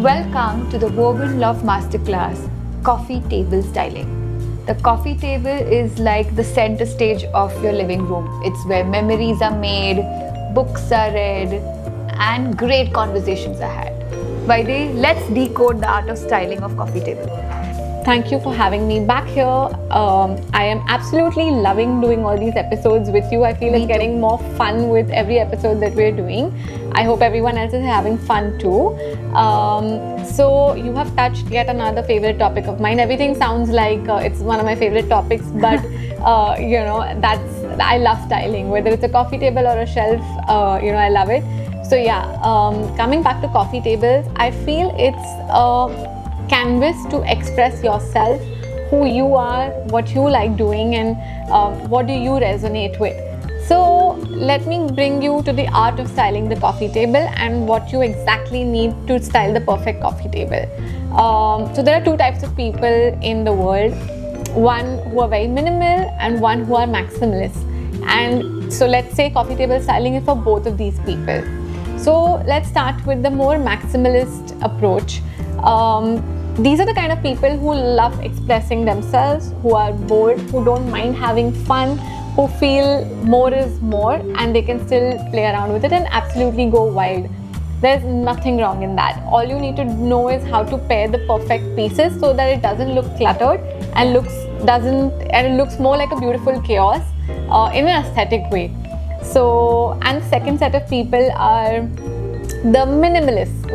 Welcome to the Woven Loft Masterclass, Coffee Table Styling. The coffee table is like the center stage of your living room. It's where memories are made, books are read, and great conversations are had. Vaidehi, let's decode the art of styling of coffee table. Thank you for having me back here. I am absolutely loving doing all these episodes with you. I feel it's getting more fun with every episode that we're doing. I hope everyone else is having fun too. So you have touched yet another favorite topic of mine. Everything sounds like it's one of my favorite topics, but I love styling. Whether it's a coffee table or a shelf, I love it. So yeah, coming back to coffee tables, I feel it's canvas to express yourself, who you are, what you like doing, and what do you resonate with. So let me bring you to the art of styling the coffee table and what you exactly need to style the perfect coffee table. So there are two types of people in the world, one who are very minimal and one who are maximalist. And so let's say coffee table styling is for both of these people. So let's start with the more maximalist approach. These are the kind of people who love expressing themselves, who are bold, who don't mind having fun, who feel more is more and they can still play around with it and absolutely go wild. There's nothing wrong in that. All you need to know is how to pair the perfect pieces so that it doesn't look cluttered and it looks more like a beautiful chaos in an aesthetic way. So, and the second set of people are the minimalists,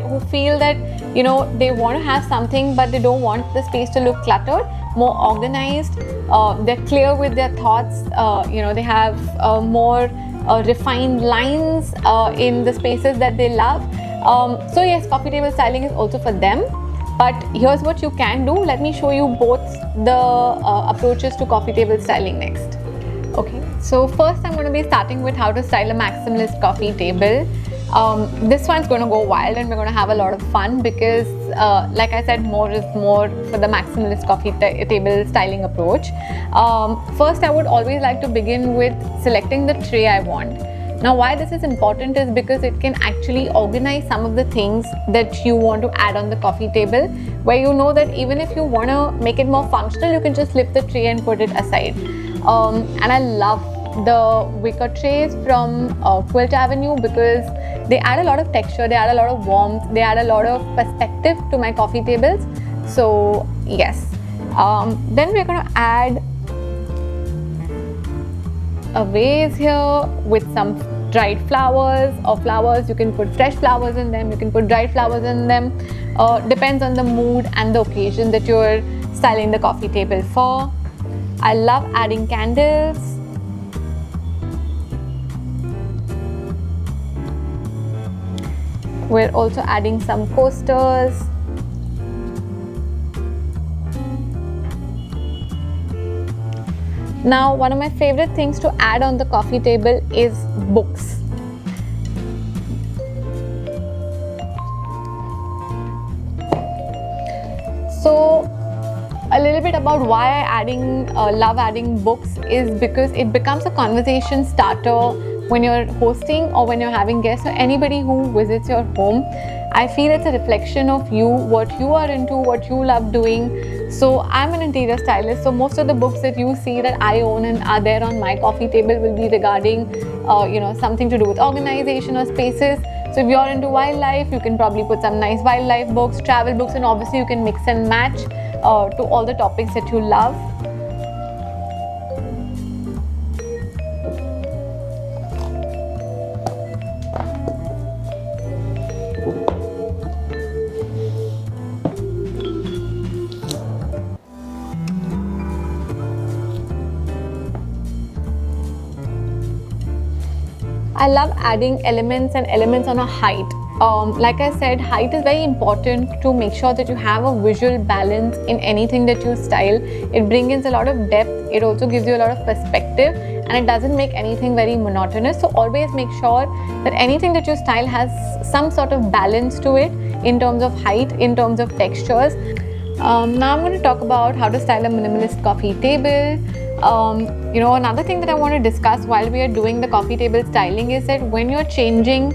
who feel that they want to have something but they don't want the space to look cluttered, more organized. They're clear with their thoughts. They have more refined lines in the spaces that they love. So yes, coffee table styling is also for them. But here's what you can do. Let me show you both the approaches to coffee table styling next. Okay, so first I'm going to be starting with how to style a maximalist coffee table. This one's going to go wild and we're going to have a lot of fun because like I said, more is more for the maximalist coffee table styling approach. First, I would always like to begin with selecting the tray I want. Now, why this is important is because it can actually organize some of the things that you want to add on the coffee table, where you know that even if you want to make it more functional, you can just lift the tray and put it aside. And I love the wicker trays from Quilt Avenue because they add a lot of texture, they add a lot of warmth, they add a lot of perspective to my coffee tables. So yes, then we're going to add a vase here with some dried flowers or flowers. You can put fresh flowers in them, you can put dried flowers in them. Depends on the mood and the occasion that you're styling the coffee table for. I love adding candles. We're also adding some coasters. Now, one of my favorite things to add on the coffee table is books. So, a little bit about why I love adding books is because it becomes a conversation starter when you're hosting or when you're having guests or anybody who visits your home. I feel it's a reflection of you, what you are into, what you love doing. So I'm an interior stylist, so most of the books that you see that I own and are there on my coffee table will be regarding something to do with organization or spaces. So if you're into wildlife, you can probably put some nice wildlife books, travel books, and obviously you can mix and match to all the topics that you love. I love adding elements on a height. Like I said, height is very important to make sure that you have a visual balance in anything that you style. It brings in a lot of depth, it also gives you a lot of perspective, and it doesn't make anything very monotonous. So always make sure that anything that you style has some sort of balance to it in terms of height, in terms of textures. Now I'm going to talk about how to style a minimalist coffee table. Another thing that I want to discuss while we are doing the coffee table styling is that when you're changing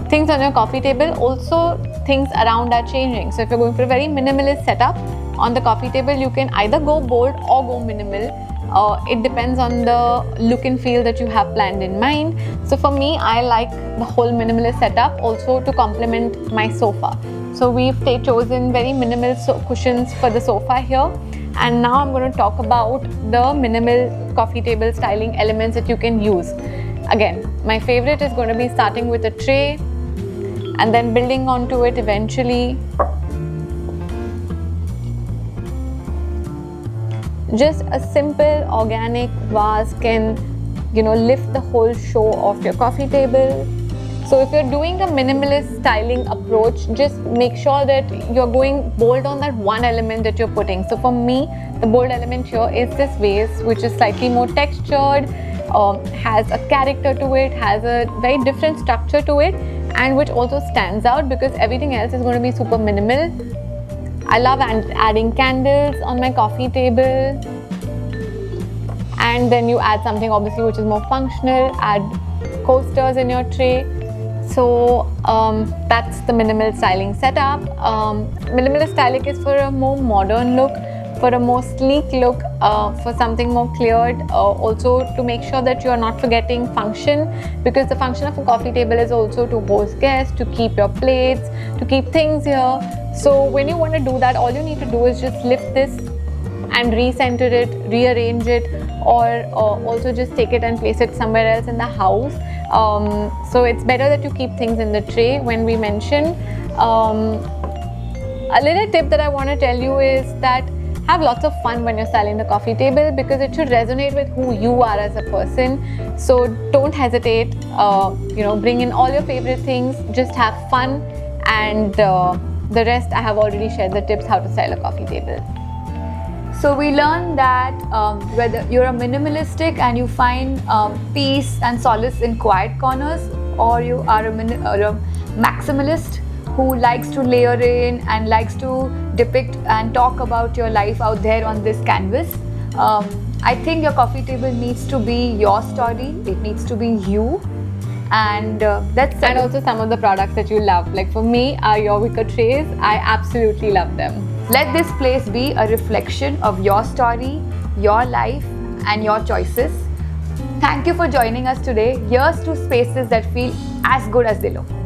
things on your coffee table, also things around are changing. So if you're going for a very minimalist setup on the coffee table, you can either go bold or go minimal. It depends on the look and feel that you have planned in mind. So for me, I like the whole minimalist setup also to complement my sofa. So we've chosen very minimal cushions for the sofa here. And now I'm going to talk about the minimal coffee table styling elements that you can use. Again, my favorite is going to be starting with a tray and then building onto it eventually. Just a simple organic vase can, lift the whole show of your coffee table. So if you're doing a minimalist styling approach, just make sure that you're going bold on that one element that you're putting. So for me, the bold element here is this vase, which is slightly more textured, has a character to it, has a very different structure to it, and which also stands out because everything else is going to be super minimal. I love adding candles on my coffee table, and then you add something obviously which is more functional, add coasters in your tray. So that's the minimal styling setup. Minimalist styling is for a more modern look, for a more sleek look, for something more cleared, also to make sure that you are not forgetting function, because the function of a coffee table is also to host guests, to keep your plates, to keep things here. So when you want to do that, all you need to do is just lift this and recenter it, rearrange it, or also just take it and place it somewhere else in the house. So it's better that you keep things in the tray. When we mention a little tip that I want to tell you is that have lots of fun when you're styling the coffee table, because it should resonate with who you are as a person. So don't hesitate, bring in all your favorite things, just have fun, and the rest I have already shared the tips how to style a coffee table. So we learned that whether you're a minimalistic and you find peace and solace in quiet corners, or you are a maximalist who likes to layer in and likes to depict and talk about your life out there on this canvas, I think your coffee table needs to be your story. It needs to be you. And and also some of the products that you love. Like for me, are your wicker trays. I absolutely love them. Let this place be a reflection of your story, your life, and your choices. Thank you for joining us today. Here's to spaces that feel as good as they look.